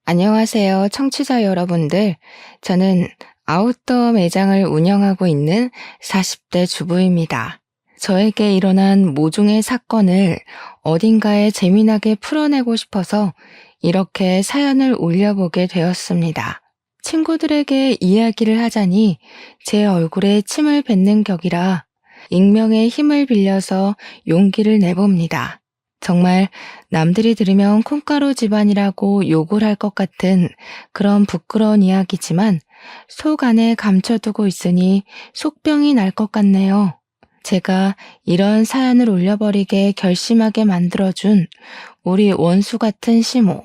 안녕하세요, 청취자 여러분들. 저는 아웃도어 매장을 운영하고 있는 40대 주부입니다. 저에게 일어난 모종의 사건을 어딘가에 재미나게 풀어내고 싶어서 이렇게 사연을 올려보게 되었습니다. 친구들에게 이야기를 하자니 제 얼굴에 침을 뱉는 격이라 익명의 힘을 빌려서 용기를 내봅니다. 정말 남들이 들으면 콩가루 집안이라고 욕을 할 것 같은 그런 부끄러운 이야기지만 속 안에 감춰두고 있으니 속병이 날 것 같네요. 제가 이런 사연을 올려버리게 결심하게 만들어준 우리 원수 같은 시모.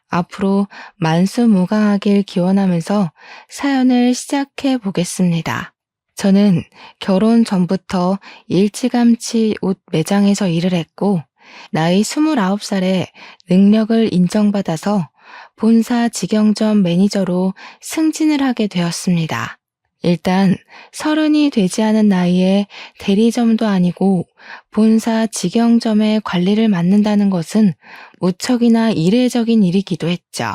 앞으로 만수무강하길 기원하면서 사연을 시작해 보겠습니다. 저는 결혼 전부터 일찌감치 옷 매장에서 일을 했고 나이 29살에 능력을 인정받아서 본사 직영점 매니저로 승진을 하게 되었습니다. 일단 30이 되지 않은 나이에 대리점도 아니고 본사 직영점의 관리를 맡는다는 것은 무척이나 이례적인 일이기도 했죠.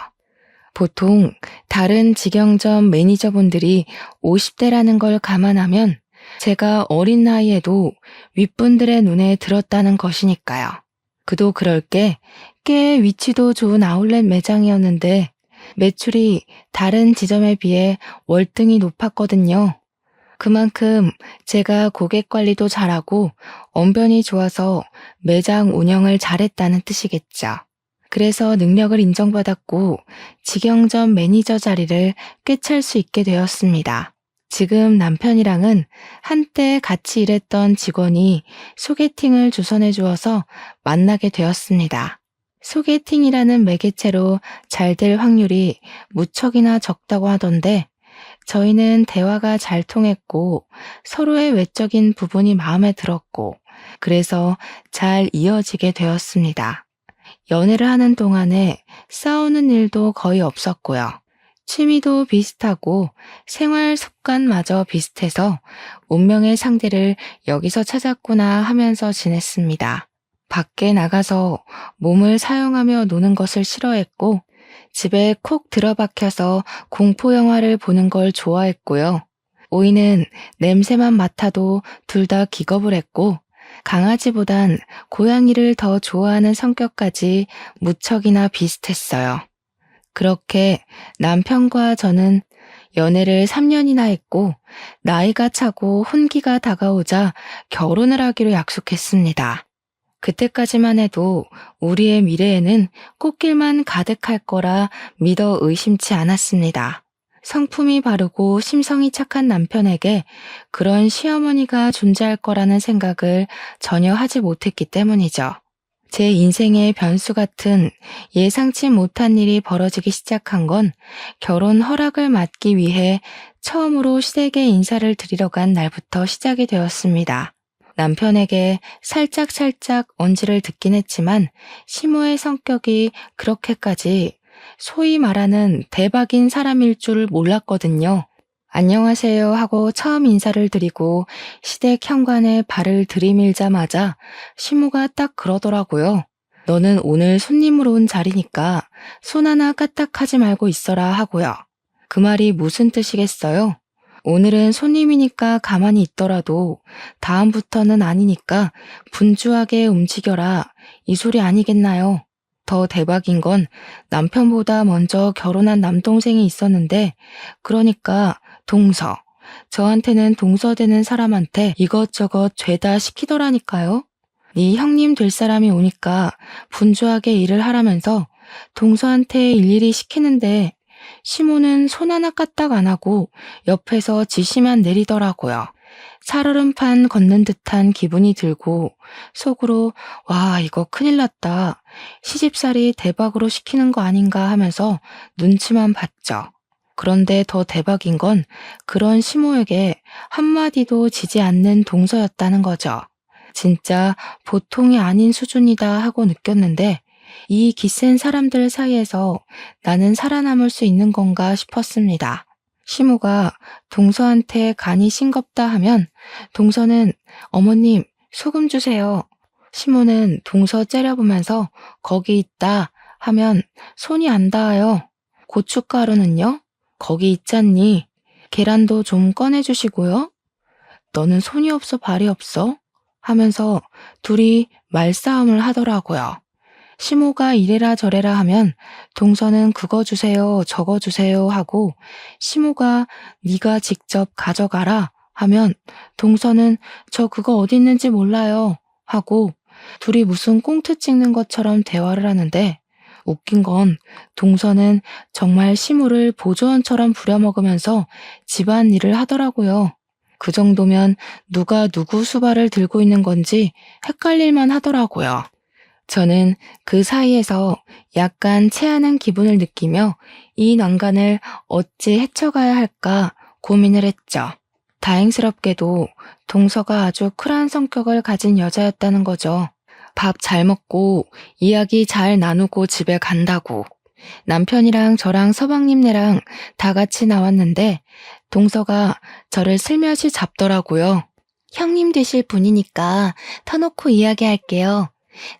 보통 다른 직영점 매니저분들이 50대라는 걸 감안하면 제가 어린 나이에도 윗분들의 눈에 들었다는 것이니까요. 그도 그럴 게 꽤 위치도 좋은 아울렛 매장이었는데 매출이 다른 지점에 비해 월등히 높았거든요. 그만큼 제가 고객 관리도 잘하고 언변이 좋아서 매장 운영을 잘했다는 뜻이겠죠. 그래서 능력을 인정받았고 직영점 매니저 자리를 꿰찰 수 있게 되었습니다. 지금 남편이랑은 한때 같이 일했던 직원이 소개팅을 주선해 주어서 만나게 되었습니다. 소개팅이라는 매개체로 잘 될 확률이 무척이나 적다고 하던데 저희는 대화가 잘 통했고 서로의 외적인 부분이 마음에 들었고 그래서 잘 이어지게 되었습니다. 연애를 하는 동안에 싸우는 일도 거의 없었고요. 취미도 비슷하고 생활 습관마저 비슷해서 운명의 상대를 여기서 찾았구나 하면서 지냈습니다. 밖에 나가서 몸을 사용하며 노는 것을 싫어했고 집에 콕 들어박혀서 공포 영화를 보는 걸 좋아했고요. 오이는 냄새만 맡아도 둘 다 기겁을 했고 강아지보단 고양이를 더 좋아하는 성격까지 무척이나 비슷했어요. 그렇게 남편과 저는 연애를 3년이나 했고 나이가 차고 혼기가 다가오자 결혼을 하기로 약속했습니다. 그때까지만 해도 우리의 미래에는 꽃길만 가득할 거라 믿어 의심치 않았습니다. 성품이 바르고 심성이 착한 남편에게 그런 시어머니가 존재할 거라는 생각을 전혀 하지 못했기 때문이죠. 제 인생의 변수 같은 예상치 못한 일이 벌어지기 시작한 건 결혼 허락을 받기 위해 처음으로 시댁에 인사를 드리러 간 날부터 시작이 되었습니다. 남편에게 살짝 언지를 듣긴 했지만 시모의 성격이 그렇게까지 소위 말하는 대박인 사람일 줄 몰랐거든요. 안녕하세요 하고 처음 인사를 드리고 시댁 현관에 발을 들이밀자마자 시모가 딱 그러더라고요. 너는 오늘 손님으로 온 자리니까 손 하나 까딱하지 말고 있어라 하고요. 그 말이 무슨 뜻이겠어요? 오늘은 손님이니까 가만히 있더라도 다음부터는 아니니까 분주하게 움직여라. 이 소리 아니겠나요? 더 대박인 건 남편보다 먼저 결혼한 남동생이 있었는데 그러니까 동서. 저한테는 동서되는 사람한테 이것저것 죄다 시키더라니까요. 네 형님 될 사람이 오니까 분주하게 일을 하라면서 동서한테 일일이 시키는데 시모는 손 하나 까딱 안 하고 옆에서 지시만 내리더라고요. 살얼음판 걷는 듯한 기분이 들고 속으로 와 이거 큰일 났다. 시집살이 대박으로 시키는 거 아닌가 하면서 눈치만 봤죠. 그런데 더 대박인 건 그런 시모에게 한마디도 지지 않는 동서였다는 거죠. 진짜 보통이 아닌 수준이다 하고 느꼈는데 이 기센 사람들 사이에서 나는 살아남을 수 있는 건가 싶었습니다. 시모가 동서한테 간이 싱겁다 하면 동서는 어머님 소금 주세요. 시모는 동서 째려보면서 거기 있다 하면 손이 안 닿아요. 고춧가루는요? 거기 있잖니. 계란도 좀 꺼내주시고요. 너는 손이 없어 발이 없어? 하면서 둘이 말싸움을 하더라고요. 시모가 이래라 저래라 하면 동서는 그거 주세요, 저거 주세요 하고 시모가 네가 직접 가져가라 하면 동서는 저 그거 어디 있는지 몰라요 하고 둘이 무슨 꽁트 찍는 것처럼 대화를 하는데 웃긴 건 동서는 정말 시모를 보조원처럼 부려먹으면서 집안일을 하더라고요. 그 정도면 누가 누구 수발을 들고 있는 건지 헷갈릴만 하더라고요. 저는 그 사이에서 약간 체하는 기분을 느끼며 이 난간을 어찌 헤쳐가야 할까 고민을 했죠. 다행스럽게도 동서가 아주 쿨한 성격을 가진 여자였다는 거죠. 밥 잘 먹고 이야기 잘 나누고 집에 간다고. 남편이랑 저랑 서방님네랑 다 같이 나왔는데 동서가 저를 슬며시 잡더라고요. 형님 되실 분이니까 터놓고 이야기할게요.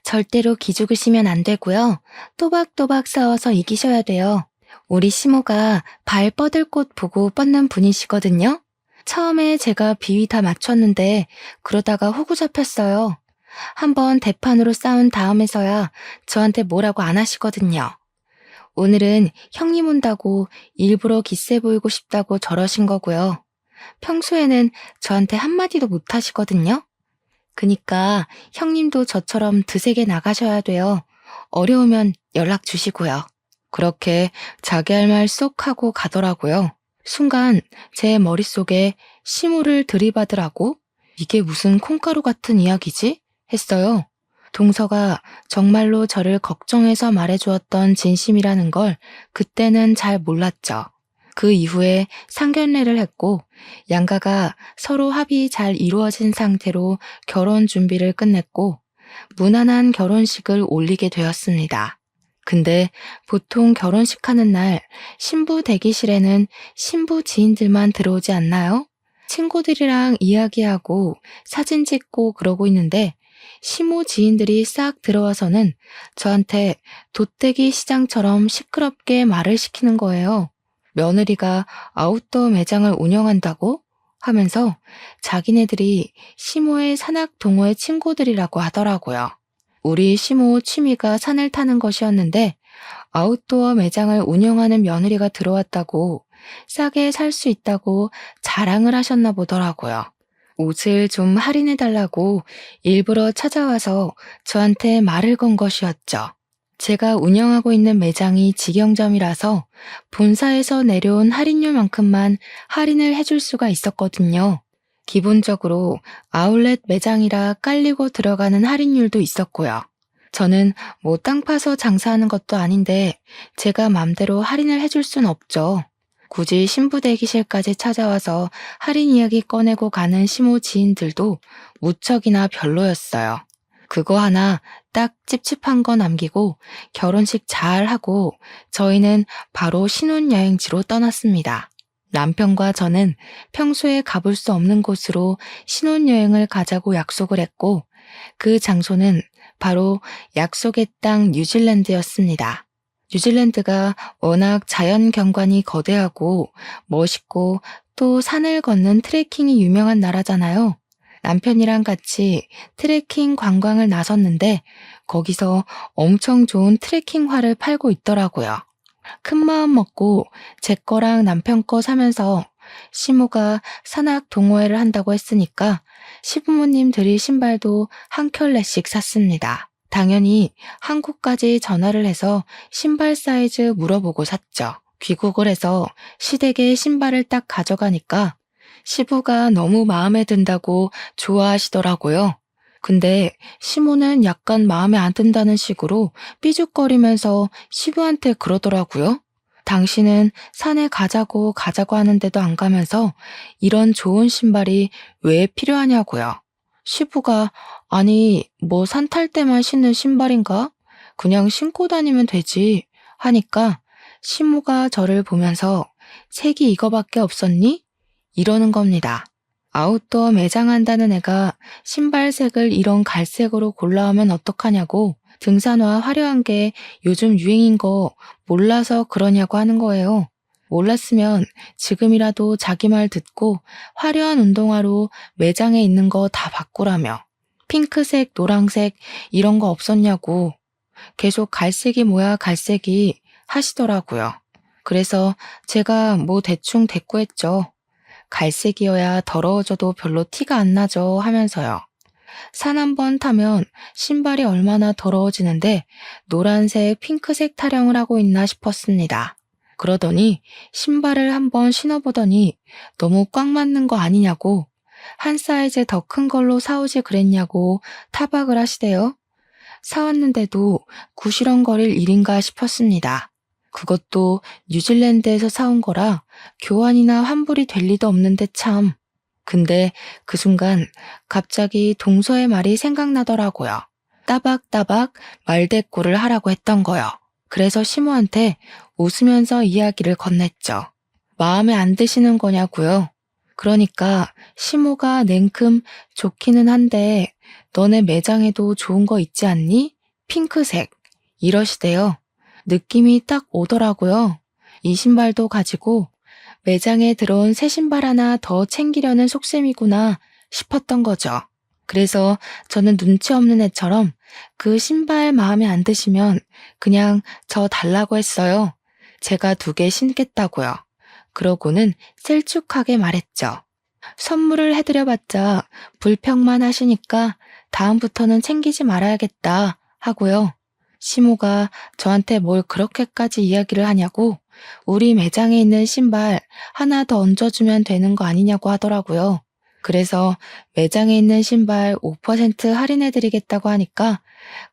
절대로 기죽으시면 안 되고요. 또박또박 싸워서 이기셔야 돼요. 우리 시모가 발 뻗을 곳 보고 뻗는 분이시거든요. 처음에 제가 비위 다 맞췄는데 그러다가 호구 잡혔어요. 한번 대판으로 싸운 다음에서야 저한테 뭐라고 안 하시거든요. 오늘은 형님 온다고 일부러 기세 보이고 싶다고 저러신 거고요. 평소에는 저한테 한마디도 못 하시거든요. 그니까 형님도 저처럼 드세게 나가셔야 돼요. 어려우면 연락 주시고요. 그렇게 자기 할 말 쏙 하고 가더라고요. 순간 제 머릿속에 시모를 들이받으라고? 이게 무슨 콩가루 같은 이야기지? 했어요. 동서가 정말로 저를 걱정해서 말해주었던 진심이라는 걸 그때는 잘 몰랐죠. 그 이후에 상견례를 했고 양가가 서로 합의 잘 이루어진 상태로 결혼 준비를 끝냈고 무난한 결혼식을 올리게 되었습니다. 근데 보통 결혼식 하는 날 신부 대기실에는 신부 지인들만 들어오지 않나요? 친구들이랑 이야기하고 사진 찍고 그러고 있는데 시모 지인들이 싹 들어와서는 저한테 돗대기 시장처럼 시끄럽게 말을 시키는 거예요. 며느리가 아웃도어 매장을 운영한다고? 하면서 자기네들이 시모의 산악 동호회 친구들이라고 하더라고요. 우리 시모 취미가 산을 타는 것이었는데 아웃도어 매장을 운영하는 며느리가 들어왔다고 싸게 살 수 있다고 자랑을 하셨나 보더라고요. 옷을 좀 할인해달라고 일부러 찾아와서 저한테 말을 건 것이었죠. 제가 운영하고 있는 매장이 직영점이라서 본사에서 내려온 할인율만큼만 할인을 해줄 수가 있었거든요. 기본적으로 아울렛 매장이라 깔리고 들어가는 할인율도 있었고요. 저는 뭐 땅 파서 장사하는 것도 아닌데 제가 맘대로 할인을 해줄 순 없죠. 굳이 신부 대기실까지 찾아와서 할인 이야기 꺼내고 가는 시모 지인들도 무척이나 별로였어요. 그거 하나 딱 찝찝한 거 남기고 결혼식 잘 하고 저희는 바로 신혼여행지로 떠났습니다. 남편과 저는 평소에 가볼 수 없는 곳으로 신혼여행을 가자고 약속을 했고 그 장소는 바로 약속의 땅 뉴질랜드였습니다. 뉴질랜드가 워낙 자연 경관이 거대하고 멋있고 또 산을 걷는 트레킹이 유명한 나라잖아요. 남편이랑 같이 트레킹 관광을 나섰는데 거기서 엄청 좋은 트레킹화를 팔고 있더라고요. 큰 마음 먹고 제 거랑 남편 거 사면서 시모가 산악 동호회를 한다고 했으니까 시부모님 드릴 신발도 한 켤레씩 샀습니다. 당연히 한국까지 전화를 해서 신발 사이즈 물어보고 샀죠. 귀국을 해서 시댁에 신발을 딱 가져가니까 시부가 너무 마음에 든다고 좋아하시더라고요. 근데 시모는 약간 마음에 안 든다는 식으로 삐죽거리면서 시부한테 그러더라고요. 당신은 산에 가자고 하는데도 안 가면서 이런 좋은 신발이 왜 필요하냐고요. 시부가 아니 뭐 산 탈 때만 신는 신발인가? 그냥 신고 다니면 되지 하니까 시모가 저를 보면서 색이 이거밖에 없었니? 이러는 겁니다. 아웃도어 매장 한다는 애가 신발색을 이런 갈색으로 골라오면 어떡하냐고 등산화 화려한 게 요즘 유행인 거 몰라서 그러냐고 하는 거예요. 몰랐으면 지금이라도 자기 말 듣고 화려한 운동화로 매장에 있는 거 다 바꾸라며. 핑크색, 노란색 이런 거 없었냐고. 계속 갈색이 뭐야 갈색이 하시더라고요. 그래서 제가 뭐 대충 대꾸했죠. 갈색이어야 더러워져도 별로 티가 안 나죠 하면서요. 산 한 번 타면 신발이 얼마나 더러워지는데 노란색, 핑크색 타령을 하고 있나 싶었습니다. 그러더니 신발을 한번 신어보더니 너무 꽉 맞는 거 아니냐고 한 사이즈 더 큰 걸로 사오지 그랬냐고 타박을 하시대요. 사왔는데도 구시렁거릴 일인가 싶었습니다. 그것도 뉴질랜드에서 사온 거라 교환이나 환불이 될 리도 없는데 참. 근데 그 순간 갑자기 동서의 말이 생각나더라고요. 따박따박 말대꾸를 하라고 했던 거요. 그래서 시모한테 웃으면서 이야기를 건넸죠. 마음에 안 드시는 거냐고요. 그러니까 시모가 냉큼 좋기는 한데 너네 매장에도 좋은 거 있지 않니? 핑크색. 이러시대요. 느낌이 딱 오더라고요. 이 신발도 가지고 매장에 들어온 새 신발 하나 더 챙기려는 속셈이구나 싶었던 거죠. 그래서 저는 눈치 없는 애처럼 그 신발 마음에 안 드시면 그냥 저 달라고 했어요. 제가 2개 신겠다고요. 그러고는 셀쭉하게 말했죠. 선물을 해드려봤자 불평만 하시니까 다음부터는 챙기지 말아야겠다 하고요. 시모가 저한테 뭘 그렇게까지 이야기를 하냐고 우리 매장에 있는 신발 하나 더 얹어주면 되는 거 아니냐고 하더라고요. 그래서 매장에 있는 신발 5% 할인해드리겠다고 하니까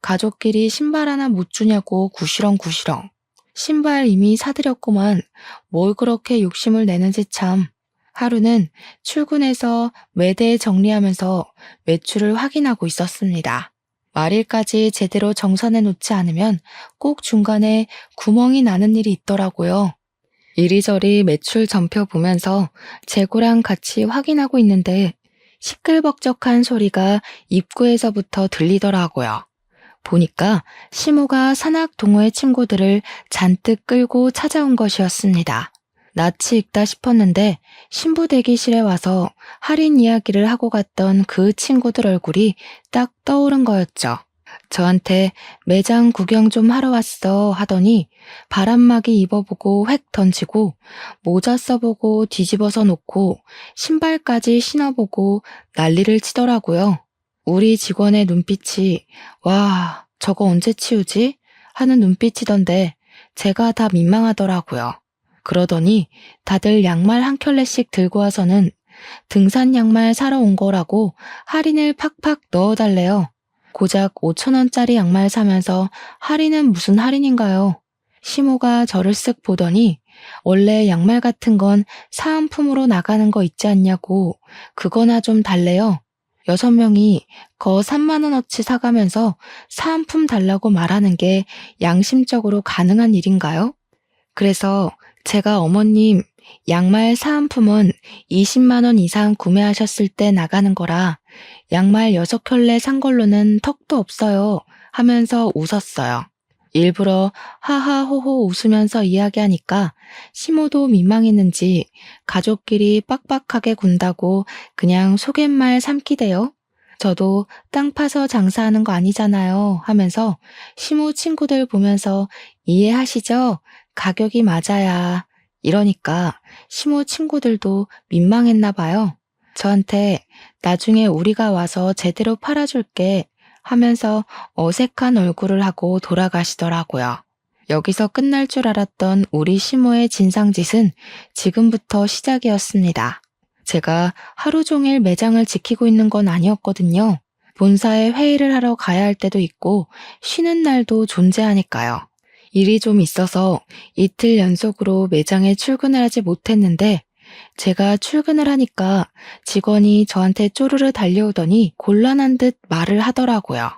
가족끼리 신발 하나 못 주냐고 구시렁구시렁. 신발 이미 사드렸구만 뭘 그렇게 욕심을 내는지 참. 하루는 출근해서 매대 정리하면서 매출을 확인하고 있었습니다. 말일까지 제대로 정산해 놓지 않으면 꼭 중간에 구멍이 나는 일이 있더라고요. 이리저리 매출 전표 보면서 재고랑 같이 확인하고 있는데 시끌벅적한 소리가 입구에서부터 들리더라고요. 보니까 시모가 산악 동호회 친구들을 잔뜩 끌고 찾아온 것이었습니다. 낯이 익다 싶었는데 신부 대기실에 와서 할인 이야기를 하고 갔던 그 친구들 얼굴이 딱 떠오른 거였죠. 저한테 매장 구경 좀 하러 왔어 하더니 바람막이 입어보고 획 던지고 모자 써보고 뒤집어서 놓고 신발까지 신어보고 난리를 치더라고요. 우리 직원의 눈빛이 와 저거 언제 치우지? 하는 눈빛이던데 제가 다 민망하더라고요. 그러더니 다들 양말 한 켤레씩 들고 와서는 등산 양말 사러 온 거라고 할인을 팍팍 넣어달래요. 고작 5,000원짜리 양말 사면서 할인은 무슨 할인인가요? 시모가 저를 쓱 보더니 원래 양말 같은 건 사은품으로 나가는 거 있지 않냐고 그거나 좀 달래요. 6명이 거 3만원어치 사가면서 사은품 달라고 말하는 게 양심적으로 가능한 일인가요? 그래서 제가 어머님 양말 사은품은 20만원 이상 구매하셨을 때 나가는 거라 양말 6켤레 산 걸로는 턱도 없어요 하면서 웃었어요. 일부러 하하호호 웃으면서 이야기하니까 시모도 민망했는지 가족끼리 빡빡하게 군다고 그냥 속갯말 삼키대요. 저도 땅 파서 장사하는 거 아니잖아요 하면서 시모 친구들 보면서 이해하시죠? 가격이 맞아야. 이러니까 시모 친구들도 민망했나 봐요. 저한테 나중에 우리가 와서 제대로 팔아줄게 하면서 어색한 얼굴을 하고 돌아가시더라고요. 여기서 끝날 줄 알았던 우리 시모의 진상짓은 지금부터 시작이었습니다. 제가 하루 종일 매장을 지키고 있는 건 아니었거든요. 본사에 회의를 하러 가야 할 때도 있고 쉬는 날도 존재하니까요. 일이 좀 있어서 이틀 연속으로 매장에 출근을 하지 못했는데 제가 출근을 하니까 직원이 저한테 쪼르르 달려오더니 곤란한 듯 말을 하더라고요.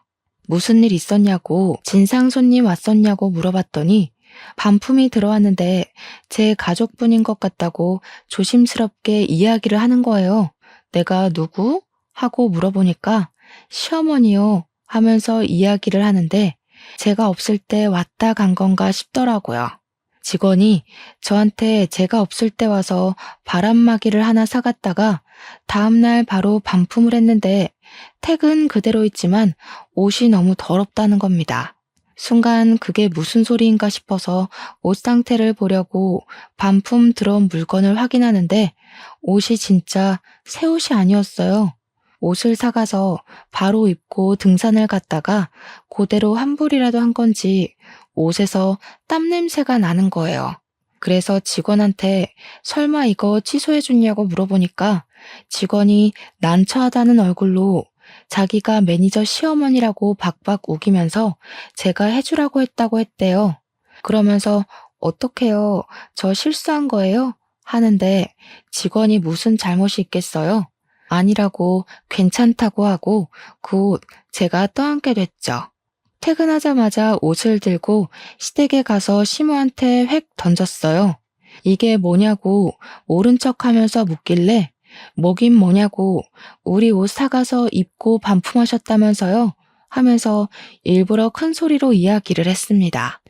무슨 일 있었냐고 진상 손님 왔었냐고 물어봤더니 반품이 들어왔는데 제 가족분인 것 같다고 조심스럽게 이야기를 하는 거예요. 내가 누구? 하고 물어보니까 시어머니요 하면서 이야기를 하는데 제가 없을 때 왔다 간 건가 싶더라고요. 직원이 저한테 제가 없을 때 와서 바람막이를 하나 사갔다가 다음날 바로 반품을 했는데 택은 그대로 있지만 옷이 너무 더럽다는 겁니다. 순간 그게 무슨 소리인가 싶어서 옷 상태를 보려고 반품 들어온 물건을 확인하는데 옷이 진짜 새 옷이 아니었어요. 옷을 사가서 바로 입고 등산을 갔다가 그대로 환불이라도 한 건지 옷에서 땀 냄새가 나는 거예요. 그래서 직원한테 설마 이거 취소해줬냐고 물어보니까 직원이 난처하다는 얼굴로 자기가 매니저 시어머니라고 박박 우기면서 제가 해주라고 했다고 했대요. 그러면서 어떡해요? 저 실수한 거예요? 하는데 직원이 무슨 잘못이 있겠어요? 아니라고 괜찮다고 하고 곧 제가 떠안게 됐죠. 퇴근하자마자 옷을 들고 시댁에 가서 시모한테 획 던졌어요. 이게 뭐냐고 모른 척하면서 묻길래 뭐긴 뭐냐고 우리 옷 사가서 입고 반품하셨다면서요? 하면서 일부러 큰 소리로 이야기를 했습니다.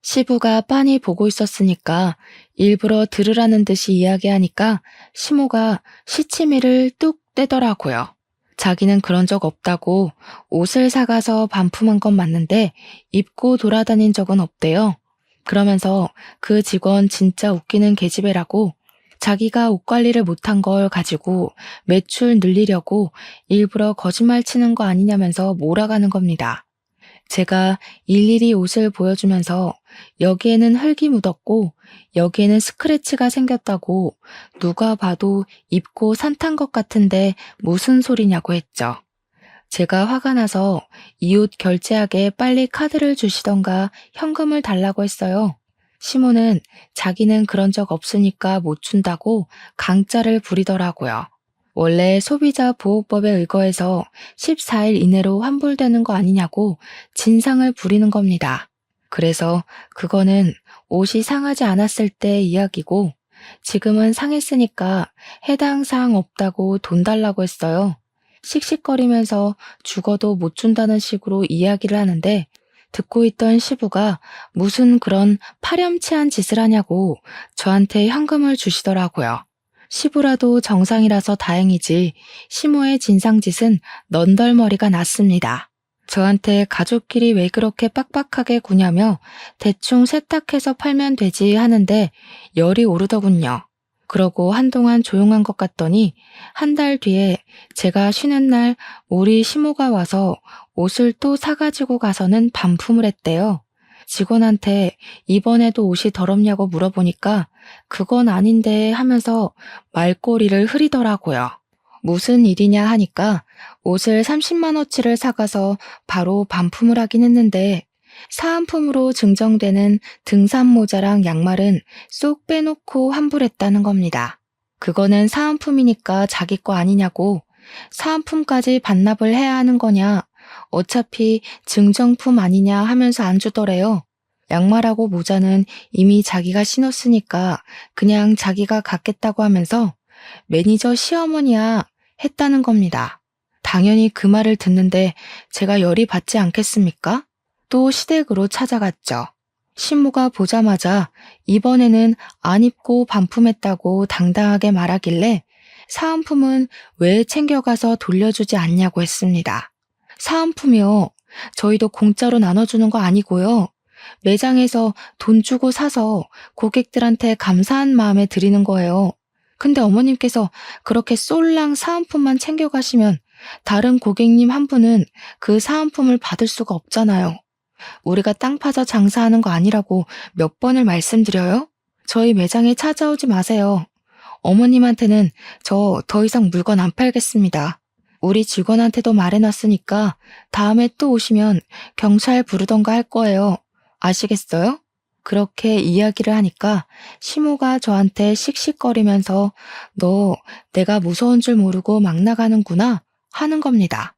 시부가 빤히 보고 있었으니까 일부러 들으라는 듯이 이야기하니까 시모가 시치미를 뚝 떼더라고요. 자기는 그런 적 없다고 옷을 사가서 반품한 건 맞는데 입고 돌아다닌 적은 없대요. 그러면서 그 직원 진짜 웃기는 계집애라고 자기가 옷 관리를 못한 걸 가지고 매출 늘리려고 일부러 거짓말 치는 거 아니냐면서 몰아가는 겁니다. 제가 일일이 옷을 보여주면서 여기에는 흙이 묻었고 여기에는 스크래치가 생겼다고 누가 봐도 입고 산탄 것 같은데 무슨 소리냐고 했죠. 제가 화가 나서 이 옷 결제하게 빨리 카드를 주시던가 현금을 달라고 했어요. 시모는 자기는 그런 적 없으니까 못 준다고 강짜를 부리더라고요. 원래 소비자 보호법에 의거해서 14일 이내로 환불되는 거 아니냐고 진상을 부리는 겁니다. 그래서 그거는 옷이 상하지 않았을 때 이야기고 지금은 상했으니까 해당 사항 없다고 돈 달라고 했어요. 씩씩거리면서 죽어도 못 준다는 식으로 이야기를 하는데 듣고 있던 시부가 무슨 그런 파렴치한 짓을 하냐고 저한테 현금을 주시더라고요. 시부라도 정상이라서 다행이지 시모의 진상짓은 넌덜머리가 났습니다. 저한테 가족끼리 왜 그렇게 빡빡하게 구냐며 대충 세탁해서 팔면 되지 하는데 열이 오르더군요. 그러고 한동안 조용한 것 같더니 한 달 뒤에 제가 쉬는 날 우리 시모가 와서 옷을 또 사가지고 가서는 반품을 했대요. 직원한테 이번에도 옷이 더럽냐고 물어보니까 그건 아닌데 하면서 말꼬리를 흐리더라고요. 무슨 일이냐 하니까 옷을 30만원치를 사가서 바로 반품을 하긴 했는데 사은품으로 증정되는 등산 모자랑 양말은 쏙 빼놓고 환불했다는 겁니다. 그거는 사은품이니까 자기 거 아니냐고 사은품까지 반납을 해야 하는 거냐 어차피 증정품 아니냐 하면서 안 주더래요. 양말하고 모자는 이미 자기가 신었으니까 그냥 자기가 갖겠다고 하면서 매니저 시어머니야 했다는 겁니다. 당연히 그 말을 듣는데 제가 열이 받지 않겠습니까? 또 시댁으로 찾아갔죠. 신부가 보자마자 이번에는 안 입고 반품했다고 당당하게 말하길래 사은품은 왜 챙겨가서 돌려주지 않냐고 했습니다. 사은품이요. 저희도 공짜로 나눠주는 거 아니고요. 매장에서 돈 주고 사서 고객들한테 감사한 마음에 드리는 거예요. 근데 어머님께서 그렇게 쏠랑 사은품만 챙겨가시면 다른 고객님 한 분은 그 사은품을 받을 수가 없잖아요. 우리가 땅 파서 장사하는 거 아니라고 몇 번을 말씀드려요? 저희 매장에 찾아오지 마세요. 어머님한테는 저 더 이상 물건 안 팔겠습니다. 우리 직원한테도 말해놨으니까 다음에 또 오시면 경찰 부르던가 할 거예요. 아시겠어요? 그렇게 이야기를 하니까 시모가 저한테 씩씩거리면서 너 내가 무서운 줄 모르고 막 나가는구나 하는 겁니다.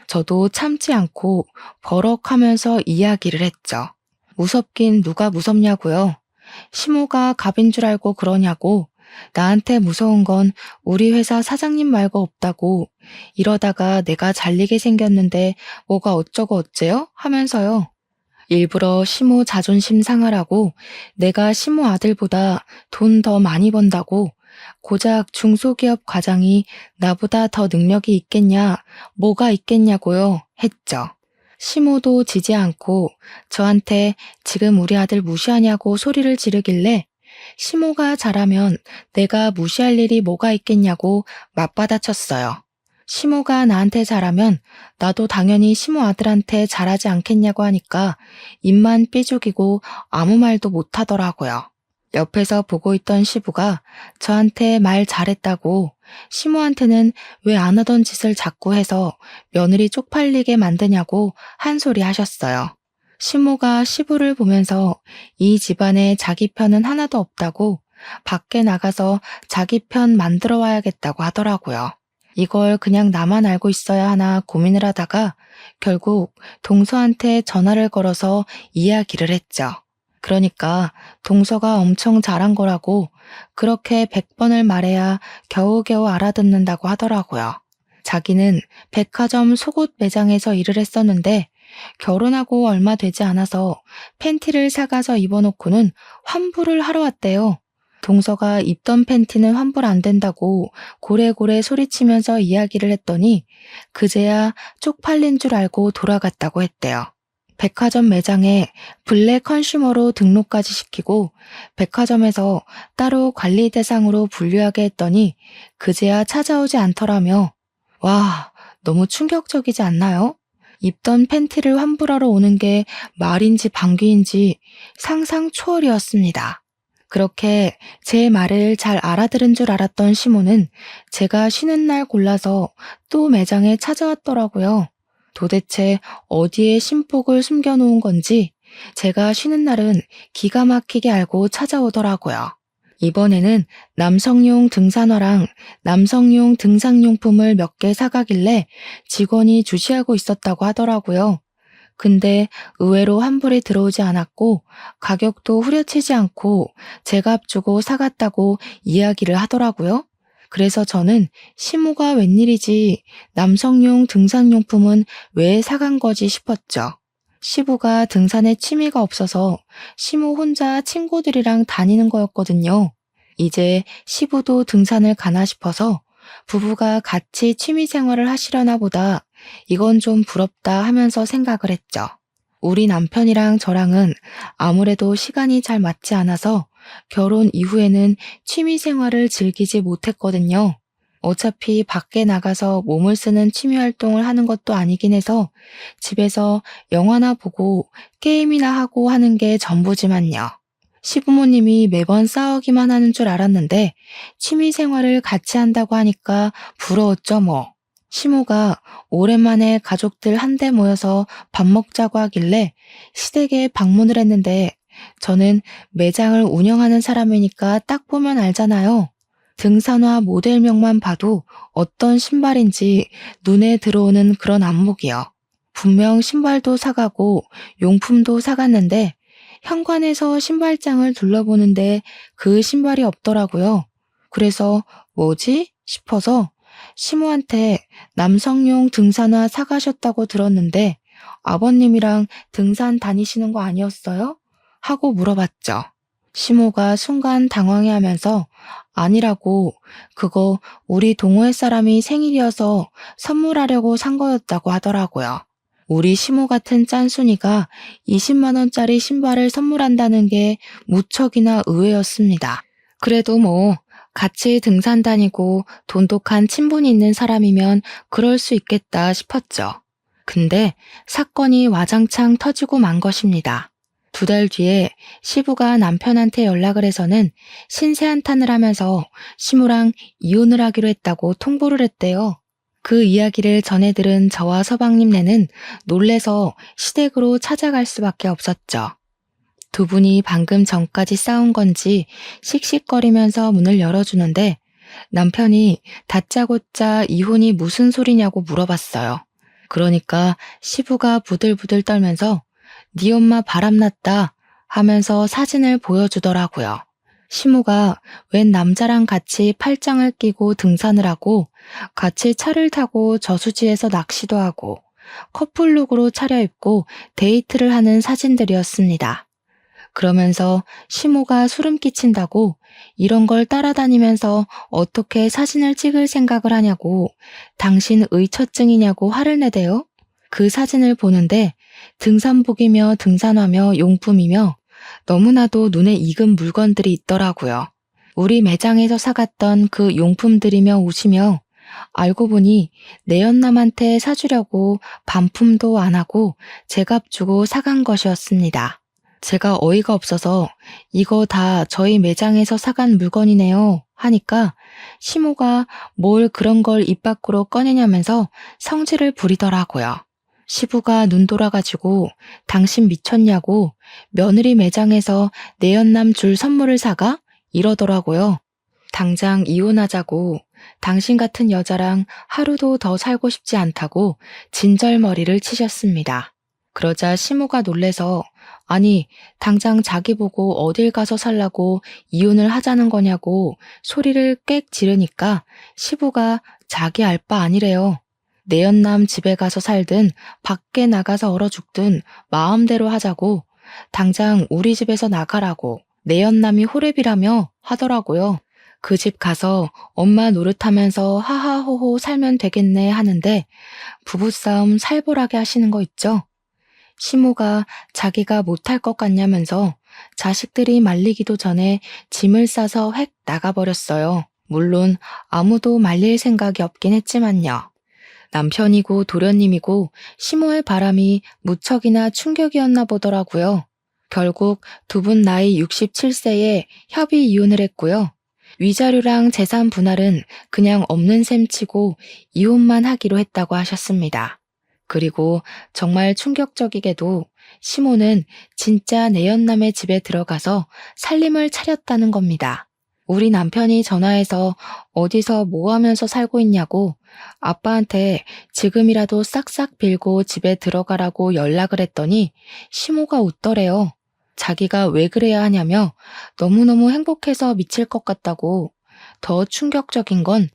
저도 참지 않고 버럭하면서 이야기를 했죠. 무섭긴 누가 무섭냐고요. 시모가 갑인 줄 알고 그러냐고. 나한테 무서운 건 우리 회사 사장님 말고 없다고. 이러다가 내가 잘리게 생겼는데 뭐가 어쩌고 어째요? 하면서요. 일부러 시모 자존심 상하라고 내가 시모 아들보다 돈 더 많이 번다고 고작 중소기업 과장이 나보다 더 능력이 있겠냐, 뭐가 있겠냐고요, 했죠. 시모도 지지 않고 저한테 지금 우리 아들 무시하냐고 소리를 지르길래 시모가 잘하면 내가 무시할 일이 뭐가 있겠냐고 맞받아쳤어요. 시모가 나한테 잘하면 나도 당연히 시모 아들한테 잘하지 않겠냐고 하니까 입만 삐죽이고 아무 말도 못하더라고요. 옆에서 보고 있던 시부가 저한테 말 잘했다고 시모한테는 왜 안 하던 짓을 자꾸 해서 며느리 쪽팔리게 만드냐고 한 소리 하셨어요. 시모가 시부를 보면서 이 집안에 자기 편은 하나도 없다고 밖에 나가서 자기 편 만들어 와야겠다고 하더라고요. 이걸 그냥 나만 알고 있어야 하나 고민을 하다가 결국 동서한테 전화를 걸어서 이야기를 했죠. 그러니까 동서가 엄청 잘한 거라고 그렇게 100번을 말해야 겨우겨우 알아듣는다고 하더라고요. 자기는 백화점 속옷 매장에서 일을 했었는데 결혼하고 얼마 되지 않아서 팬티를 사가서 입어놓고는 환불을 하러 왔대요. 동서가 입던 팬티는 환불 안 된다고 고래고래 소리치면서 이야기를 했더니 그제야 쪽팔린 줄 알고 돌아갔다고 했대요. 백화점 매장에 블랙 컨슈머로 등록까지 시키고 백화점에서 따로 관리 대상으로 분류하게 했더니 그제야 찾아오지 않더라며. 와, 너무 충격적이지 않나요? 입던 팬티를 환불하러 오는 게 말인지 방귀인지 상상 초월이었습니다. 그렇게 제 말을 잘 알아들은 줄 알았던 시모는 제가 쉬는 날 골라서 또 매장에 찾아왔더라고요. 도대체 어디에 신복을 숨겨놓은 건지 제가 쉬는 날은 기가 막히게 알고 찾아오더라고요. 이번에는 남성용 등산화랑 남성용 등산용품을 몇 개 사가길래 직원이 주시하고 있었다고 하더라고요. 근데 의외로 환불이 들어오지 않았고 가격도 후려치지 않고 제값 주고 사갔다고 이야기를 하더라고요. 그래서 저는 시모가 웬일이지 남성용 등산용품은 왜 사간 거지 싶었죠. 시부가 등산에 취미가 없어서 시모 혼자 친구들이랑 다니는 거였거든요. 이제 시부도 등산을 가나 싶어서 부부가 같이 취미 생활을 하시려나 보다 이건 좀 부럽다 하면서 생각을 했죠. 우리 남편이랑 저랑은 아무래도 시간이 잘 맞지 않아서 결혼 이후에는 취미 생활을 즐기지 못했거든요. 어차피 밖에 나가서 몸을 쓰는 취미 활동을 하는 것도 아니긴 해서 집에서 영화나 보고 게임이나 하고 하는 게 전부지만요. 시부모님이 매번 싸우기만 하는 줄 알았는데 취미 생활을 같이 한다고 하니까 부러웠죠 뭐. 시모가 오랜만에 가족들 한데 모여서 밥 먹자고 하길래 시댁에 방문을 했는데 저는 매장을 운영하는 사람이니까 딱 보면 알잖아요. 등산화 모델명만 봐도 어떤 신발인지 눈에 들어오는 그런 안목이요. 분명 신발도 사가고 용품도 사갔는데 현관에서 신발장을 둘러보는데 그 신발이 없더라고요. 그래서 뭐지? 싶어서 시모한테 남성용 등산화 사가셨다고 들었는데 아버님이랑 등산 다니시는 거 아니었어요? 하고 물어봤죠. 시모가 순간 당황해하면서 아니라고 그거 우리 동호회 사람이 생일이어서 선물하려고 산 거였다고 하더라고요. 우리 시모 같은 짠순이가 20만 원짜리 신발을 선물한다는 게 무척이나 의외였습니다. 그래도 뭐 같이 등산 다니고 돈독한 친분이 있는 사람이면 그럴 수 있겠다 싶었죠. 근데 사건이 와장창 터지고 만 것입니다. 2달 뒤에 시부가 남편한테 연락을 해서는 신세한탄을 하면서 시모랑 이혼을 하기로 했다고 통보를 했대요. 그 이야기를 전해 들은 저와 서방님네는 놀래서 시댁으로 찾아갈 수밖에 없었죠. 두 분이 방금 전까지 싸운 건지 씩씩거리면서 문을 열어주는데 남편이 다짜고짜 이혼이 무슨 소리냐고 물어봤어요. 그러니까 시부가 부들부들 떨면서 네 엄마 바람났다 하면서 사진을 보여주더라고요. 시모가 웬 남자랑 같이 팔짱을 끼고 등산을 하고 같이 차를 타고 저수지에서 낚시도 하고 커플룩으로 차려입고 데이트를 하는 사진들이었습니다. 그러면서 시모가 소름 끼친다고 이런 걸 따라다니면서 어떻게 사진을 찍을 생각을 하냐고 당신 의처증이냐고 화를 내대요. 그 사진을 보는데 등산복이며 등산화며 용품이며 너무나도 눈에 익은 물건들이 있더라고요. 우리 매장에서 사갔던 그 용품들이며 옷이며 알고 보니 내연남한테 사주려고 반품도 안 하고 제값 주고 사간 것이었습니다. 제가 어이가 없어서 이거 다 저희 매장에서 사간 물건이네요 하니까 시모가 뭘 그런 걸 입 밖으로 꺼내냐면서 성질을 부리더라고요. 시부가 눈 돌아가지고 당신 미쳤냐고 며느리 매장에서 내연남 줄 선물을 사가? 이러더라고요. 당장 이혼하자고 당신 같은 여자랑 하루도 더 살고 싶지 않다고 진절머리를 치셨습니다. 그러자 시모가 놀래서 아니 당장 자기 보고 어딜 가서 살라고 이혼을 하자는 거냐고 소리를 꽥 지르니까 시부가 자기 알 바 아니래요. 내연남 집에 가서 살든 밖에 나가서 얼어 죽든 마음대로 하자고 당장 우리 집에서 나가라고 내연남이 호랩이라며 하더라고요. 그 집 가서 엄마 노릇하면서 하하호호 살면 되겠네 하는데 부부싸움 살벌하게 하시는 거 있죠? 시모가 자기가 못할 것 같냐면서 자식들이 말리기도 전에 짐을 싸서 획 나가버렸어요. 물론 아무도 말릴 생각이 없긴 했지만요. 남편이고 도련님이고 시모의 바람이 무척이나 충격이었나 보더라고요. 결국 두 분 나이 67세에 협의 이혼을 했고요. 위자료랑 재산 분할은 그냥 없는 셈 치고 이혼만 하기로 했다고 하셨습니다. 그리고 정말 충격적이게도 시모는 진짜 내연남의 집에 들어가서 살림을 차렸다는 겁니다. 우리 남편이 전화해서 어디서 뭐 하면서 살고 있냐고 아빠한테 지금이라도 싹싹 빌고 집에 들어가라고 연락을 했더니 시모가 웃더래요. 자기가 왜 그래야 하냐며 너무너무 행복해서 미칠 것 같다고. 더 충격적인 건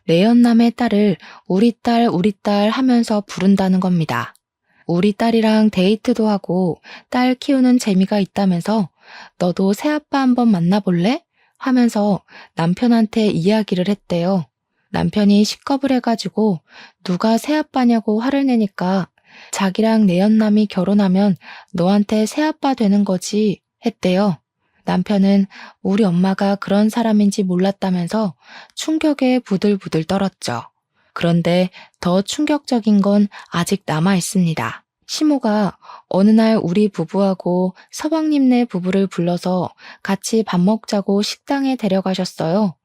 내연남의 딸을 우리 딸 하면서 부른다는 겁니다. 우리 딸이랑 데이트도 하고 딸 키우는 재미가 있다면서 너도 새아빠 한번 만나볼래? 하면서 남편한테 이야기를 했대요. 남편이 식겁을 해가지고 누가 새아빠냐고 화를 내니까 자기랑 내연남이 결혼하면 너한테 새아빠 되는 거지 했대요. 남편은 우리 엄마가 그런 사람인지 몰랐다면서 충격에 부들부들 떨었죠. 그런데 더 충격적인 건 아직 남아 있습니다. 시모가 어느 날 우리 부부하고 서방님네 부부를 불러서 같이 밥 먹자고 식당에 데려가셨어요.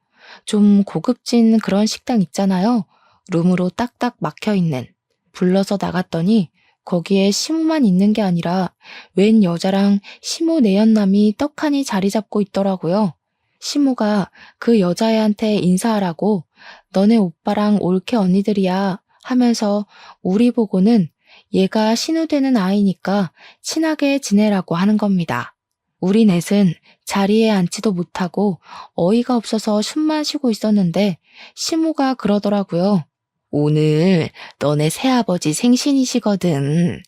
좀 고급진 그런 식당 있잖아요. 룸으로 딱딱 막혀있는. 불러서 나갔더니 거기에 시모만 있는 게 아니라 웬 여자랑 시모 내연남이 떡하니 자리 잡고 있더라고요. 시모가 그 여자애한테 인사하라고 너네 오빠랑 올케 언니들이야 하면서 우리 보고는 얘가 신우되는 아이니까 친하게 지내라고 하는 겁니다. 우리 넷은 자리에 앉지도 못하고 어이가 없어서 숨만 쉬고 있었는데 시모가 그러더라고요. 오늘 너네 새아버지 생신이시거든.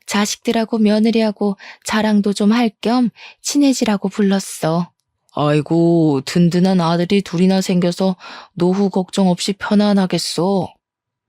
자식들하고 며느리하고 자랑도 좀 할 겸 친해지라고 불렀어. 아이고, 든든한 아들이 둘이나 생겨서 노후 걱정 없이 편안하겠어.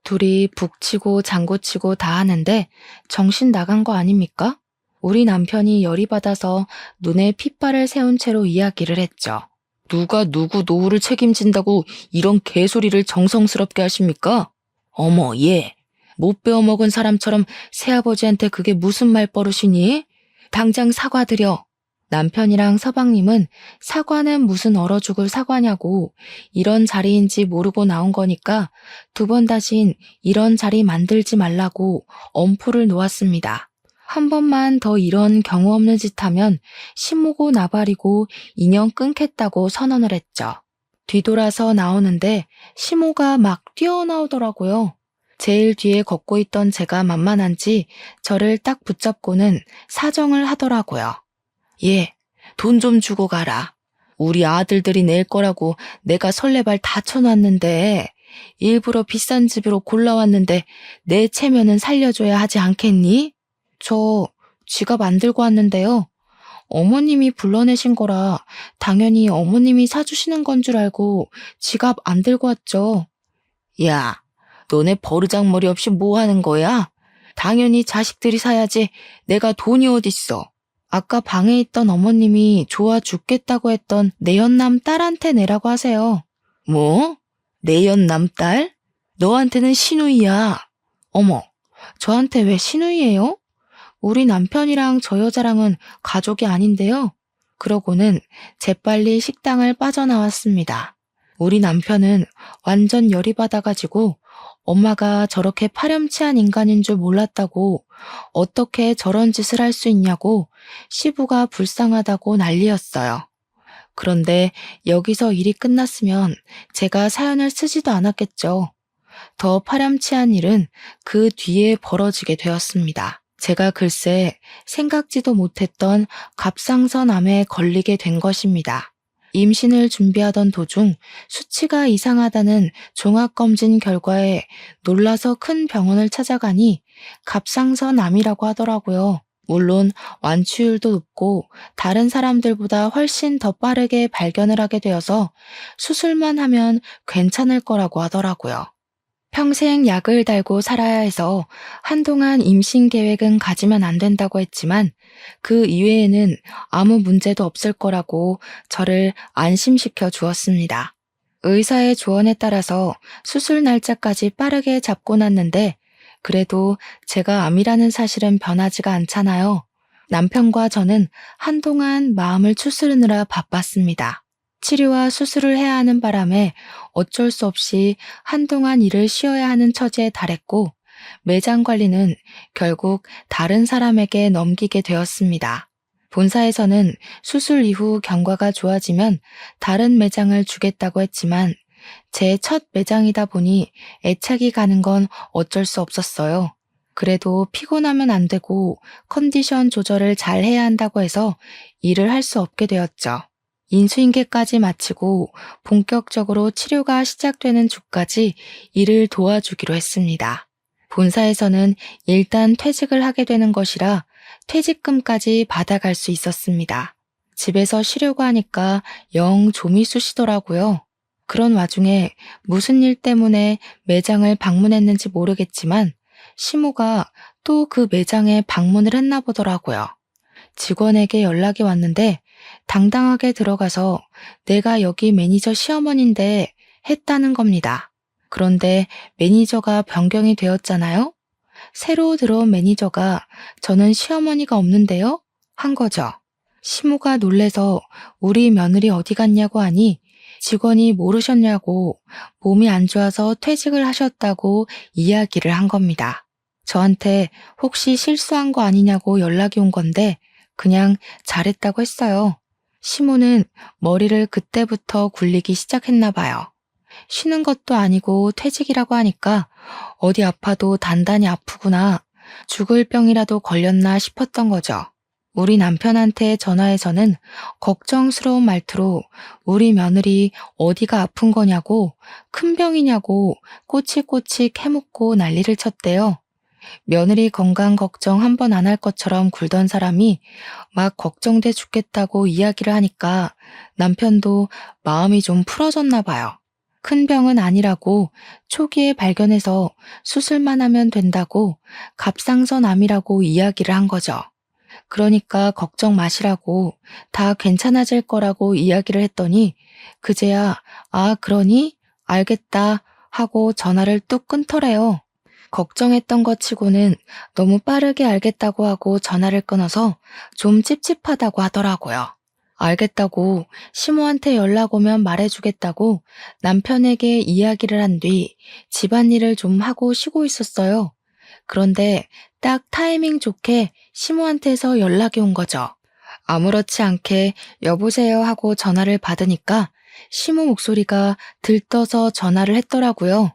둘이 북치고 장구치고 다 하는데 정신 나간 거 아닙니까? 우리 남편이 열이 받아서 눈에 핏발을 세운 채로 이야기를 했죠. 누가 누구 노후를 책임진다고 이런 개소리를 정성스럽게 하십니까? 어머, 얘. 못 배워먹은 사람처럼 새아버지한테 그게 무슨 말버릇이니? 당장 사과드려. 남편이랑 서방님은 사과는 무슨 얼어 죽을 사과냐고 이런 자리인지 모르고 나온 거니까 두 번 다신 이런 자리 만들지 말라고 엄포를 놓았습니다. 한 번만 더 이런 경우 없는 짓 하면 신모고 나발이고 인연 끊겠다고 선언을 했죠. 뒤돌아서 나오는데 시모가 막 뛰어나오더라고요. 제일 뒤에 걷고 있던 제가 만만한지 저를 딱 붙잡고는 사정을 하더라고요. 얘, 돈 좀 주고 가라. 우리 아들들이 낼 거라고 내가 설레발 다 쳐놨는데 일부러 비싼 집으로 골라왔는데 내 체면은 살려줘야 하지 않겠니? 저 지갑 안 들고 왔는데요. 어머님이 불러내신 거라 당연히 어머님이 사주시는 건 줄 알고 지갑 안 들고 왔죠. 야, 너네 버르장머리 없이 뭐 하는 거야? 당연히 자식들이 사야지 내가 돈이 어딨어. 아까 방에 있던 어머님이 좋아 죽겠다고 했던 내연남 딸한테 내라고 하세요. 뭐? 내연남 딸? 너한테는 시누이야. 어머, 저한테 왜 시누이예요? 우리 남편이랑 저 여자랑은 가족이 아닌데요. 그러고는 재빨리 식당을 빠져나왔습니다. 우리 남편은 완전 열이 받아가지고 엄마가 저렇게 파렴치한 인간인 줄 몰랐다고 어떻게 저런 짓을 할 수 있냐고 시부가 불쌍하다고 난리였어요. 그런데 여기서 일이 끝났으면 제가 사연을 쓰지도 않았겠죠. 더 파렴치한 일은 그 뒤에 벌어지게 되었습니다. 제가 글쎄 생각지도 못했던 갑상선암에 걸리게 된 것입니다. 임신을 준비하던 도중 수치가 이상하다는 종합검진 결과에 놀라서 큰 병원을 찾아가니 갑상선암이라고 하더라고요. 물론 완치율도 높고 다른 사람들보다 훨씬 더 빠르게 발견을 하게 되어서 수술만 하면 괜찮을 거라고 하더라고요. 평생 약을 달고 살아야 해서 한동안 임신 계획은 가지면 안 된다고 했지만 그 이외에는 아무 문제도 없을 거라고 저를 안심시켜 주었습니다. 의사의 조언에 따라서 수술 날짜까지 빠르게 잡고 났는데 그래도 제가 암이라는 사실은 변하지가 않잖아요. 남편과 저는 한동안 마음을 추스르느라 바빴습니다. 치료와 수술을 해야 하는 바람에 어쩔 수 없이 한동안 일을 쉬어야 하는 처지에 달했고 매장 관리는 결국 다른 사람에게 넘기게 되었습니다. 본사에서는 수술 이후 경과가 좋아지면 다른 매장을 주겠다고 했지만 제 첫 매장이다 보니 애착이 가는 건 어쩔 수 없었어요. 그래도 피곤하면 안 되고 컨디션 조절을 잘 해야 한다고 해서 일을 할 수 없게 되었죠. 인수인계까지 마치고 본격적으로 치료가 시작되는 주까지 일을 도와주기로 했습니다. 본사에서는 일단 퇴직을 하게 되는 것이라 퇴직금까지 받아갈 수 있었습니다. 집에서 쉬려고 하니까 영 좀이 쑤시더라고요. 그런 와중에 무슨 일 때문에 매장을 방문했는지 모르겠지만 시모가 또 그 매장에 방문을 했나 보더라고요. 직원에게 연락이 왔는데 당당하게 들어가서 내가 여기 매니저 시어머니인데 했다는 겁니다. 그런데 매니저가 변경이 되었잖아요? 새로 들어온 매니저가 저는 시어머니가 없는데요? 한 거죠. 시모가 놀래서 우리 며느리 어디 갔냐고 하니 직원이 모르셨냐고 몸이 안 좋아서 퇴직을 하셨다고 이야기를 한 겁니다. 저한테 혹시 실수한 거 아니냐고 연락이 온 건데 그냥 잘했다고 했어요. 시모는 머리를 그때부터 굴리기 시작했나 봐요. 쉬는 것도 아니고 퇴직이라고 하니까 어디 아파도 단단히 아프구나, 죽을 병이라도 걸렸나 싶었던 거죠. 우리 남편한테 전화해서는 걱정스러운 말투로 우리 며느리 어디가 아픈 거냐고 큰 병이냐고 꼬치꼬치 캐묻고 난리를 쳤대요. 며느리 건강 걱정 한 번 안 할 것처럼 굴던 사람이 막 걱정돼 죽겠다고 이야기를 하니까 남편도 마음이 좀 풀어졌나 봐요. 큰 병은 아니라고 초기에 발견해서 수술만 하면 된다고 갑상선암이라고 이야기를 한 거죠. 그러니까 걱정 마시라고 다 괜찮아질 거라고 이야기를 했더니 그제야 아 그러니? 알겠다 하고 전화를 뚝 끊더래요. 걱정했던 것 치고는 너무 빠르게 알겠다고 하고 전화를 끊어서 좀 찝찝하다고 하더라고요. 알겠다고 시모한테 연락 오면 말해주겠다고 남편에게 이야기를 한 뒤 집안일을 좀 하고 쉬고 있었어요. 그런데 딱 타이밍 좋게 시모한테서 연락이 온 거죠. 아무렇지 않게 여보세요 하고 전화를 받으니까 시모 목소리가 들떠서 전화를 했더라고요.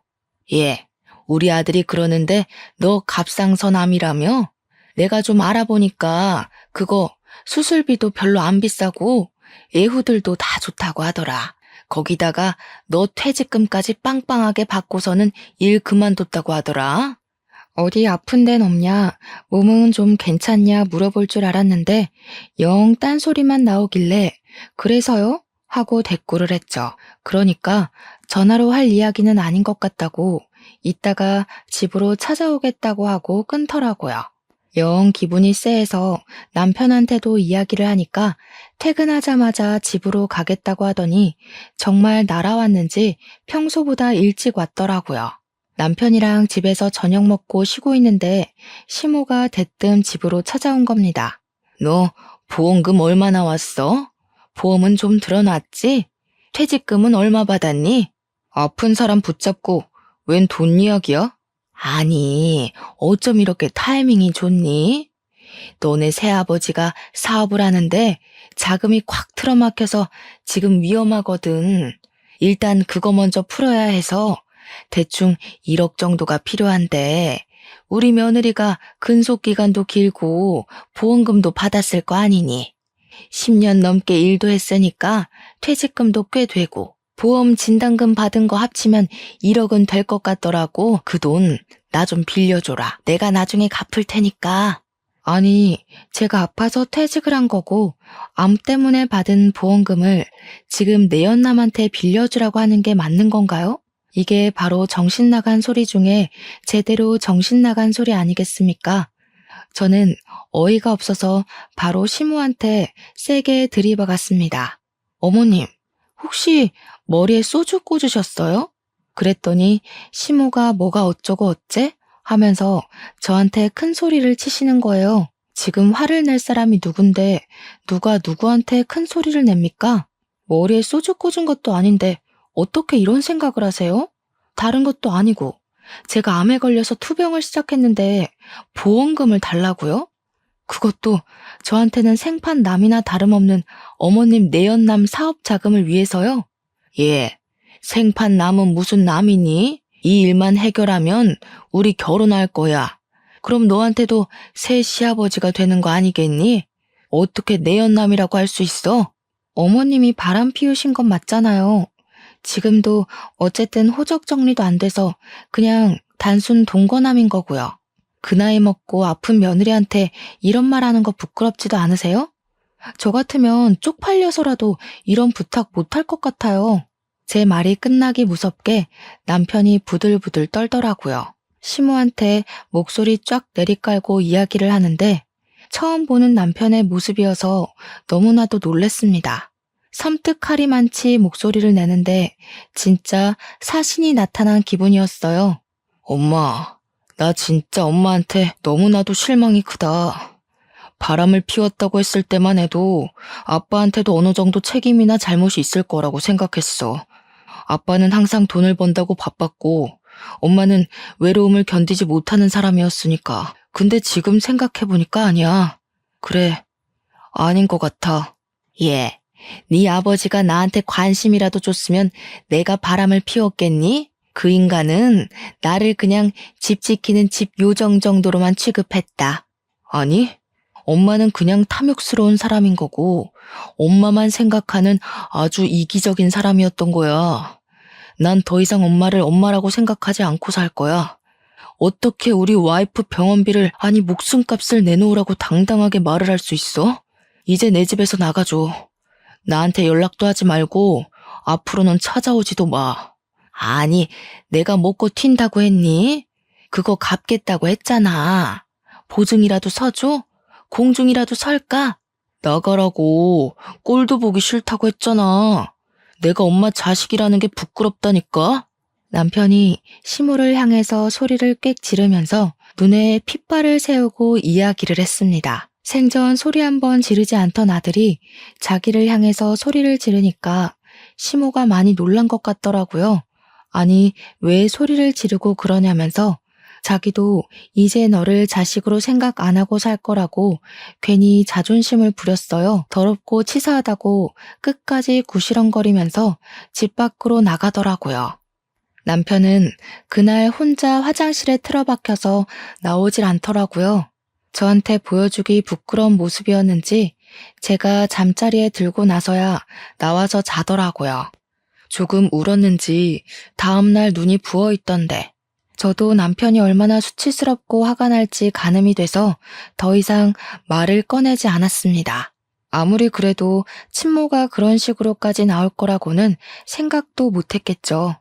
예, 우리 아들이 그러는데 너 갑상선암이라며? 내가 좀 알아보니까 그거 수술비도 별로 안 비싸고 예후들도 다 좋다고 하더라. 거기다가 너 퇴직금까지 빵빵하게 받고서는 일 그만뒀다고 하더라. 어디 아픈 데는 없냐, 몸은 좀 괜찮냐 물어볼 줄 알았는데 영 딴소리만 나오길래 그래서요? 하고 대꾸를 했죠. 그러니까 전화로 할 이야기는 아닌 것 같다고 이따가 집으로 찾아오겠다고 하고 끊더라고요. 영 기분이 쎄해서 남편한테도 이야기를 하니까 퇴근하자마자 집으로 가겠다고 하더니 정말 날아왔는지 평소보다 일찍 왔더라고요. 남편이랑 집에서 저녁 먹고 쉬고 있는데 시모가 대뜸 집으로 찾아온 겁니다. 너 보험금 얼마 나왔어? 보험은 좀 들어놨지? 퇴직금은 얼마 받았니? 아픈 사람 붙잡고 웬 돈 이야기야? 아니, 어쩜 이렇게 타이밍이 좋니? 너네 새아버지가 사업을 하는데 자금이 콱 틀어막혀서 지금 위험하거든. 일단 그거 먼저 풀어야 해서 대충 1억 정도가 필요한데 우리 며느리가 근속기간도 길고 보험금도 받았을 거 아니니. 10년 넘게 일도 했으니까 퇴직금도 꽤 되고 보험 진단금 받은 거 합치면 1억은 될 것 같더라고. 그 돈 나 좀 빌려줘라. 내가 나중에 갚을 테니까. 아니, 제가 아파서 퇴직을 한 거고 암 때문에 받은 보험금을 지금 내연남한테 빌려주라고 하는 게 맞는 건가요? 이게 바로 정신 나간 소리 중에 제대로 정신 나간 소리 아니겠습니까? 저는 어이가 없어서 바로 시모한테 세게 들이박았습니다. 어머님, 혹시 머리에 소주 꽂으셨어요? 그랬더니 시모가 뭐가 어쩌고 어째? 하면서 저한테 큰 소리를 치시는 거예요. 지금 화를 낼 사람이 누군데 누가 누구한테 큰 소리를 냅니까? 머리에 소주 꽂은 것도 아닌데 어떻게 이런 생각을 하세요? 다른 것도 아니고 제가 암에 걸려서 투병을 시작했는데 보험금을 달라고요? 그것도 저한테는 생판남이나 다름없는 어머님 내연남 사업 자금을 위해서요? 예, 생판남은 무슨 남이니? 이 일만 해결하면 우리 결혼할 거야. 그럼 너한테도 새 시아버지가 되는 거 아니겠니? 어떻게 내연남이라고 할 수 있어? 어머님이 바람 피우신 건 맞잖아요. 지금도 어쨌든 호적 정리도 안 돼서 그냥 단순 동거남인 거고요. 그 나이 먹고 아픈 며느리한테 이런 말 하는 거 부끄럽지도 않으세요? 저 같으면 쪽팔려서라도 이런 부탁 못할 것 같아요. 제 말이 끝나기 무섭게 남편이 부들부들 떨더라고요. 시모한테 목소리 쫙 내리깔고 이야기를 하는데 처음 보는 남편의 모습이어서 너무나도 놀랬습니다. 섬뜩하리만치 목소리를 내는데 진짜 사신이 나타난 기분이었어요. 엄마, 나 진짜 엄마한테 너무나도 실망이 크다. 바람을 피웠다고 했을 때만 해도 아빠한테도 어느 정도 책임이나 잘못이 있을 거라고 생각했어. 아빠는 항상 돈을 번다고 바빴고 엄마는 외로움을 견디지 못하는 사람이었으니까. 근데 지금 생각해보니까 아니야. 그래, 아닌 것 같아. 예, 네 아버지가 나한테 관심이라도 줬으면 내가 바람을 피웠겠니? 그 인간은 나를 그냥 집 지키는 집 요정 정도로만 취급했다. 아니, 엄마는 그냥 탐욕스러운 사람인 거고 엄마만 생각하는 아주 이기적인 사람이었던 거야. 난 더 이상 엄마를 엄마라고 생각하지 않고 살 거야. 어떻게 우리 와이프 병원비를 아니 목숨값을 내놓으라고 당당하게 말을 할 수 있어? 이제 내 집에서 나가줘. 나한테 연락도 하지 말고 앞으로는 찾아오지도 마. 아니, 내가 먹고 튄다고 했니? 그거 갚겠다고 했잖아. 보증이라도 서줘? 공중이라도 설까? 나가라고. 꼴도 보기 싫다고 했잖아. 내가 엄마 자식이라는 게 부끄럽다니까? 남편이 시모를 향해서 소리를 꽥 지르면서 눈에 핏발을 세우고 이야기를 했습니다. 생전 소리 한번 지르지 않던 아들이 자기를 향해서 소리를 지르니까 시모가 많이 놀란 것 같더라고요. 아니, 왜 소리를 지르고 그러냐면서 자기도 이제 너를 자식으로 생각 안 하고 살 거라고 괜히 자존심을 부렸어요. 더럽고 치사하다고 끝까지 구시렁거리면서 집 밖으로 나가더라고요. 남편은 그날 혼자 화장실에 틀어박혀서 나오질 않더라고요. 저한테 보여주기 부끄러운 모습이었는지 제가 잠자리에 들고 나서야 나와서 자더라고요. 조금 울었는지 다음날 눈이 부어 있던데 저도 남편이 얼마나 수치스럽고 화가 날지 가늠이 돼서 더 이상 말을 꺼내지 않았습니다. 아무리 그래도 친모가 그런 식으로까지 나올 거라고는 생각도 못했겠죠.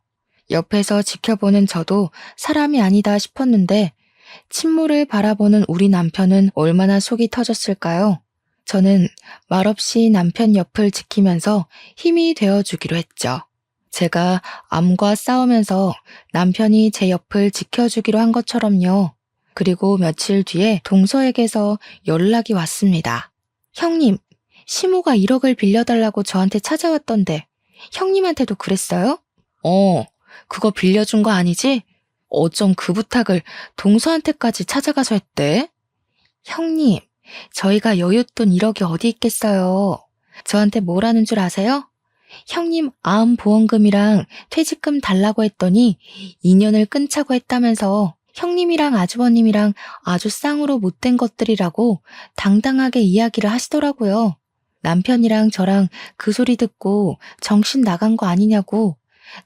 옆에서 지켜보는 저도 사람이 아니다 싶었는데 친모를 바라보는 우리 남편은 얼마나 속이 터졌을까요? 저는 말없이 남편 옆을 지키면서 힘이 되어주기로 했죠. 제가 암과 싸우면서 남편이 제 옆을 지켜주기로 한 것처럼요. 그리고 며칠 뒤에 동서에게서 연락이 왔습니다. 형님, 시모가 1억을 빌려달라고 저한테 찾아왔던데 형님한테도 그랬어요? 그거 빌려준 거 아니지? 어쩜 그 부탁을 동서한테까지 찾아가서 했대? 형님, 저희가 여윳돈 1억이 어디 있겠어요. 저한테 뭐라는 줄 아세요? 형님 암보험금이랑 퇴직금 달라고 했더니 인연을 끊자고 했다면서 형님이랑 아주버님이랑 아주 쌍으로 못된 것들이라고 당당하게 이야기를 하시더라고요. 남편이랑 저랑 그 소리 듣고 정신 나간 거 아니냐고,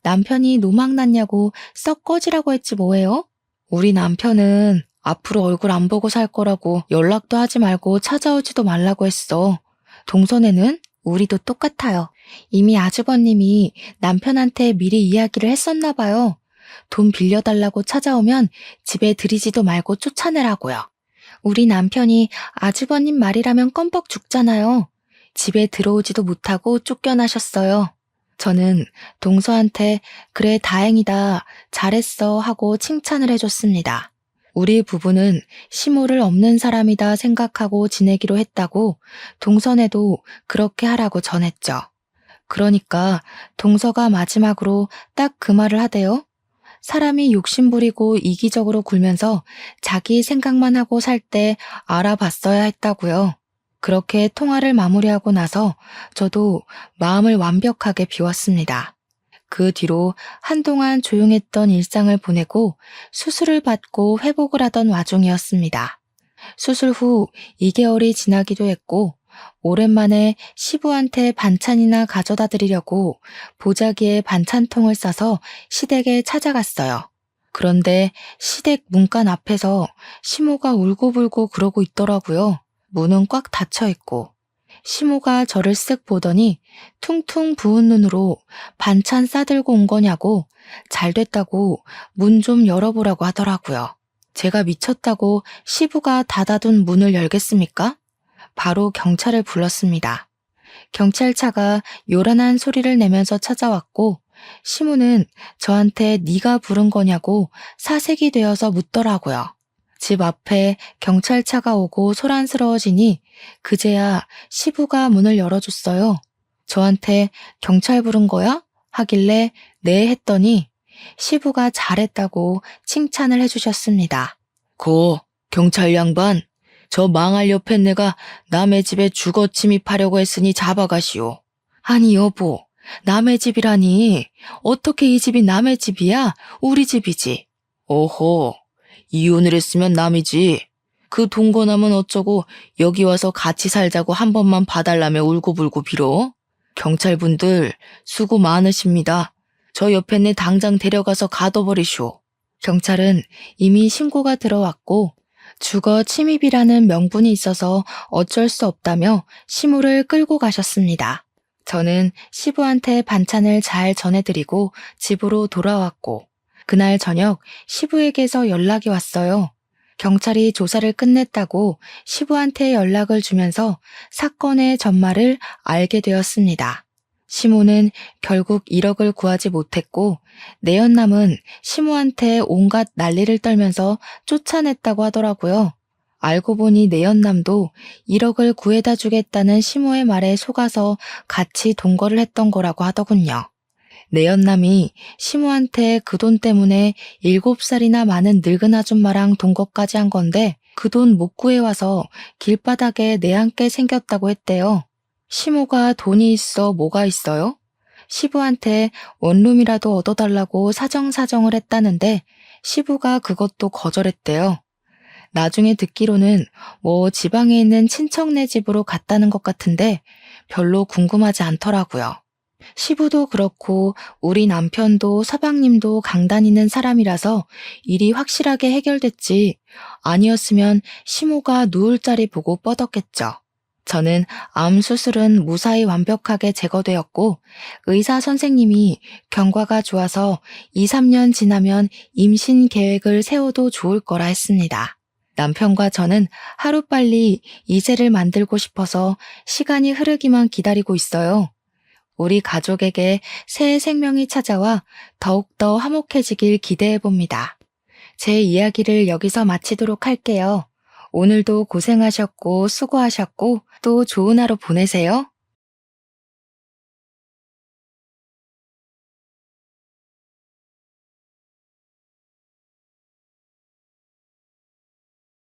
남편이 노망 났냐고 썩 꺼지라고 했지 뭐예요? 우리 남편은 앞으로 얼굴 안 보고 살 거라고 연락도 하지 말고 찾아오지도 말라고 했어. 동선에는 우리도 똑같아요. 이미 아주버님이 남편한테 미리 이야기를 했었나 봐요. 돈 빌려달라고 찾아오면 집에 들이지도 말고 쫓아내라고요. 우리 남편이 아주버님 말이라면 껌뻑 죽잖아요. 집에 들어오지도 못하고 쫓겨나셨어요. 저는 동서한테 그래 다행이다, 잘했어 하고 칭찬을 해줬습니다. 우리 부부는 시모를 없는 사람이다 생각하고 지내기로 했다고 동선에도 그렇게 하라고 전했죠. 그러니까 동서가 마지막으로 딱 그 말을 하대요. 사람이 욕심부리고 이기적으로 굴면서 자기 생각만 하고 살 때 알아봤어야 했다고요. 그렇게 통화를 마무리하고 나서 저도 마음을 완벽하게 비웠습니다. 그 뒤로 한동안 조용했던 일상을 보내고 수술을 받고 회복을 하던 와중이었습니다. 수술 후 2개월이 지나기도 했고 오랜만에 시부한테 반찬이나 가져다 드리려고 보자기에 반찬통을 싸서 시댁에 찾아갔어요. 그런데 시댁 문간 앞에서 시모가 울고불고 그러고 있더라고요. 문은 꽉 닫혀 있고. 시모가 저를 쓱 보더니 퉁퉁 부은 눈으로 반찬 싸들고 온 거냐고 잘 됐다고 문 좀 열어보라고 하더라고요. 제가 미쳤다고 시부가 닫아둔 문을 열겠습니까? 바로 경찰을 불렀습니다. 경찰차가 요란한 소리를 내면서 찾아왔고 시모는 저한테 네가 부른 거냐고 사색이 되어서 묻더라고요. 집 앞에 경찰차가 오고 소란스러워지니 그제야 시부가 문을 열어줬어요. 저한테 경찰 부른 거야? 하길래 네 했더니 시부가 잘했다고 칭찬을 해주셨습니다. 경찰 양반, 저 망할 옆에 내가 남의 집에 주거 침입하려고 했으니 잡아가시오. 아니 여보, 남의 집이라니 어떻게 이 집이 남의 집이야? 우리 집이지. 오호, 이혼을 했으면 남이지. 그 동거남은 어쩌고 여기 와서 같이 살자고 한 번만 봐달라며 울고불고 빌어? 경찰분들 수고 많으십니다. 저 옆에 내 당장 데려가서 가둬버리쇼. 경찰은 이미 신고가 들어왔고 주거 침입이라는 명분이 있어서 어쩔 수 없다며 시모를 끌고 가셨습니다. 저는 시부한테 반찬을 잘 전해드리고 집으로 돌아왔고 그날 저녁 시부에게서 연락이 왔어요. 경찰이 조사를 끝냈다고 시부한테 연락을 주면서 사건의 전말을 알게 되었습니다. 시모는 결국 1억을 구하지 못했고 내연남은 시모한테 온갖 난리를 떨면서 쫓아냈다고 하더라고요. 알고 보니 내연남도 1억을 구해다 주겠다는 시모의 말에 속아서 같이 동거를 했던 거라고 하더군요. 내연남이 시모한테 그 돈 때문에 7살이나 많은 늙은 아줌마랑 동거까지 한 건데 그 돈 못 구해와서 길바닥에 내앉게 생겼다고 했대요. 시모가 돈이 있어 뭐가 있어요? 시부한테 원룸이라도 얻어달라고 사정사정을 했다는데 시부가 그것도 거절했대요. 나중에 듣기로는 지방에 있는 친척네 집으로 갔다는 것 같은데 별로 궁금하지 않더라고요. 시부도 그렇고 우리 남편도 서방님도 강 다니는 사람이라서 일이 확실하게 해결됐지. 아니었으면 시모가 누울 자리 보고 뻗었겠죠. 저는 암 수술은 무사히 완벽하게 제거되었고 의사 선생님이 경과가 좋아서 2, 3년 지나면 임신 계획을 세워도 좋을 거라 했습니다. 남편과 저는 하루빨리 이세를 만들고 싶어서 시간이 흐르기만 기다리고 있어요. 우리 가족에게 새 생명이 찾아와 더욱더 화목해지길 기대해 봅니다. 제 이야기를 여기서 마치도록 할게요. 오늘도 고생하셨고 수고하셨고 또 좋은 하루 보내세요.